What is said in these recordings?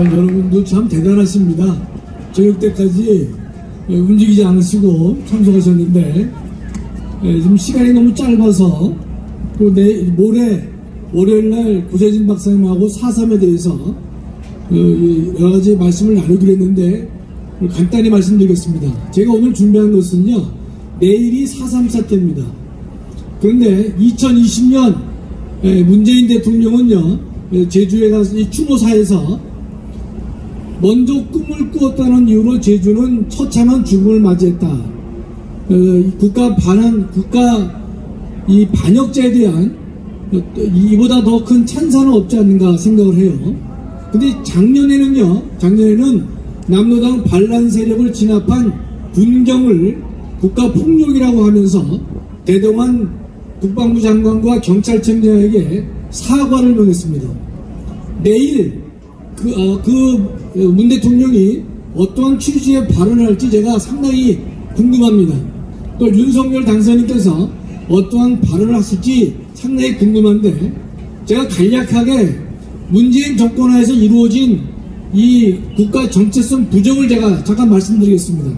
전 여러분도 참 대단하십니다. 저녁 때까지 움직이지 않으시고 참석하셨는데 지금 시간이 너무 짧아서 또 모레 월요일날 고재진 박사님하고 4.3에 대해서 여러 가지 말씀을 나누기로 했는데 간단히 말씀드리겠습니다. 제가 오늘 준비한 것은요, 내일이 4.3 사태입니다. 그런데 2020년 문재인 대통령은요, 제주에 가서 이 추모사에서 먼저 꿈을 꾸었다는 이유로 제주는 처참한 죽음을 맞이했다. 국가 이 반역자에 대한 이보다 더 큰 찬사는 없지 않는가 생각을 해요. 근데 작년에는 남로당 반란 세력을 진압한 군경을 국가폭력이라고 하면서 대동한 국방부 장관과 경찰청장에게 사과를 명했습니다. 내일 문 대통령이 어떠한 취지의 발언을 할지 제가 상당히 궁금합니다. 또 윤석열 당선인께서 어떠한 발언을 하실지 상당히 궁금한데, 제가 간략하게 문재인 정권하에서 이루어진 이 국가 정체성 부정을 제가 잠깐 말씀드리겠습니다.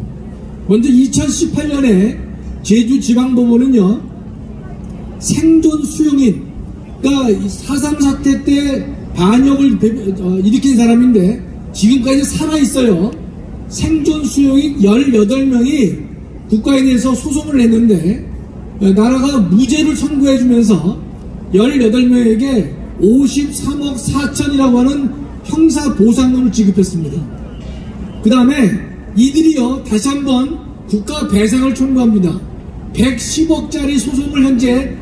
먼저 2018년에 제주지방법원은요, 생존 수용인, 그러니까 4.3 사태 때 반역을 일으킨 사람인데 지금까지 살아있어요. 생존 수용인 18명이 국가에 대해서 소송을 냈는데 나라가 무죄를 선고해주면서 18명에게 53억 4천이라고 하는 형사보상금을 지급했습니다. 그 다음에 이들이요, 다시 한번 국가 배상을 청구합니다. 110억짜리 소송을 현재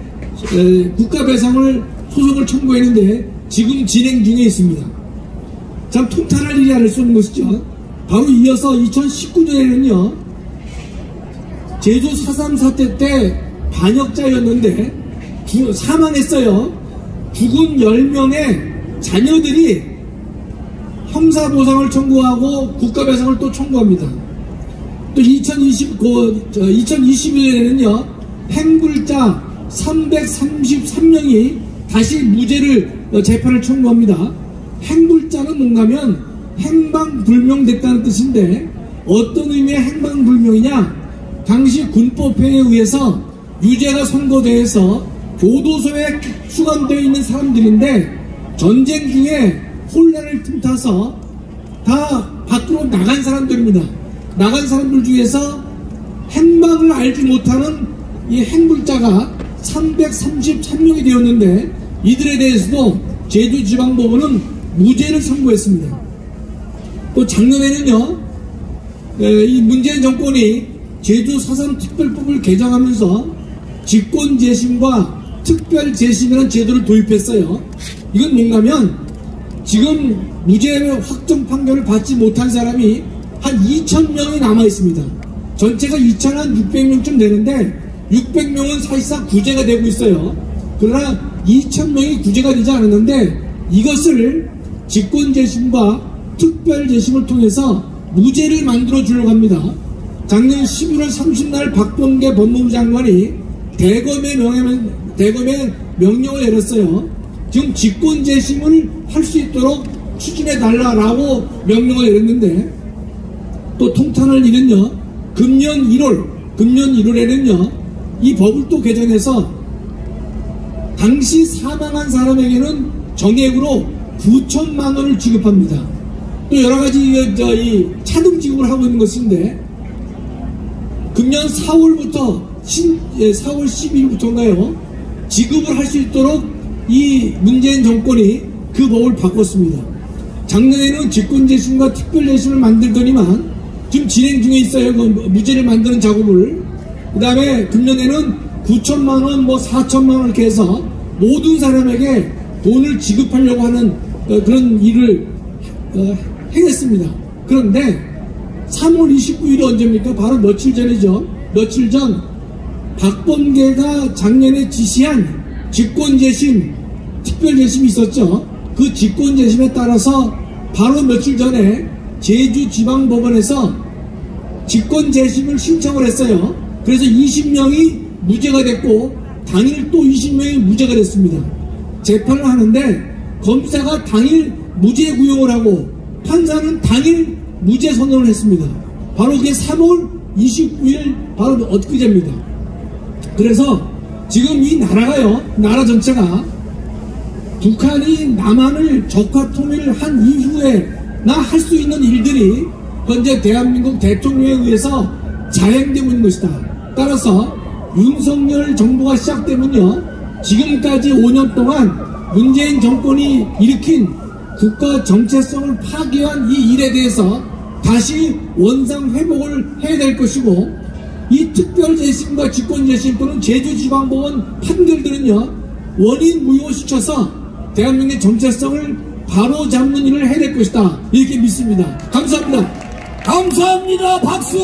국가 배상을 소송을 청구했는데 지금 진행 중에 있습니다. 참 통탄할 일이 아닐 수 없는 것이죠. 바로 이어서 2019년에는요, 제주 4.3 사태 때 반역자였는데 사망했어요. 죽은 10명의 자녀들이 형사보상을 청구하고 국가배상을 또 청구합니다. 또 2021년에는요, 행불자 333명이 다시 무죄를 재판을 청구합니다. 행불자는 뭔가면 행방불명됐다는 뜻인데, 어떤 의미의 행방불명이냐? 당시 군법회에 의해서 유죄가 선고돼서 교도소에 수감되어 있는 사람들인데 전쟁 중에 혼란을 틈타서 다 밖으로 나간 사람들입니다. 나간 사람들 중에서 행방을 알지 못하는 이 행불자가 333명이 되었는데 이들에 대해서도 제주지방법원은 무죄를 선고했습니다. 또 작년에는요, 이 문재인 정권이 제주 4.3 특별법을 개정하면서 직권재심과 특별재심이라는 제도를 도입했어요. 이건 뭔가면 지금 무죄 확정 판결을 받지 못한 사람이 한 2,000명이 남아있습니다. 전체가 2,600명쯤 되는데 600명은 사실상 구제가 되고 있어요. 그러나 2,000명이 구제가 되지 않았는데 이것을 직권재심과 특별재심을 통해서 무죄를 만들어 주려고 합니다. 작년 11월 30날 박범계 법무부 장관이 대검의 명령을 내렸어요. 지금 직권재심을 할 수 있도록 추진해달라고 명령을 내렸는데, 또 통탄할 일은요, 금년 1월에는요, 이 법을 또 개정해서 당시 사망한 사람에게는 정액으로 9천만 원을 지급합니다. 또 여러가지 차등 지급을 하고 있는 것인데, 금년 4월 12일부터인가요? 지급을 할 수 있도록 이 문재인 정권이 그 법을 바꿨습니다. 작년에는 직권재심과 특별재심을 만들더니만 지금 진행 중에 있어요. 그 무죄를 만드는 작업을. 그 다음에 금년에는 9천만원, 4천만원 이렇게 해서 모든 사람에게 돈을 지급하려고 하는 그런 일을 행했습니다. 그런데 3월 29일이 언제입니까? 바로 며칠 전이죠. 며칠 전 박범계가 작년에 지시한 직권재심, 특별재심이 있었죠. 그 직권재심에 따라서 바로 며칠 전에 제주지방법원에서 직권재심을 신청을 했어요. 그래서 20명이 무죄가 됐고 당일 또 20명이 무죄가 됐습니다. 재판을 하는데 검사가 당일 무죄 구형을 하고 판사는 당일 무죄 선언을 했습니다. 바로 그게 3월 29일 바로 엊그제입니다. 그래서 지금 이 나라가요, 나라 전체가 북한이 남한을 적화 통일을 한 이후에 나 할 수 있는 일들이 현재 대한민국 대통령에 의해서 자행되고 있는 것이다. 따라서 윤석열 정부가 시작되면요, 지금까지 5년 동안 문재인 정권이 일으킨 국가 정체성을 파괴한 이 일에 대해서 다시 원상 회복을 해야 될 것이고, 이 특별재심과 직권재심 또는 제주지방법원 판결들은요, 원인 무효시켜서 대한민국의 정체성을 바로잡는 일을 해야 될 것이다, 이렇게 믿습니다. 감사합니다. 감사합니다. 박수!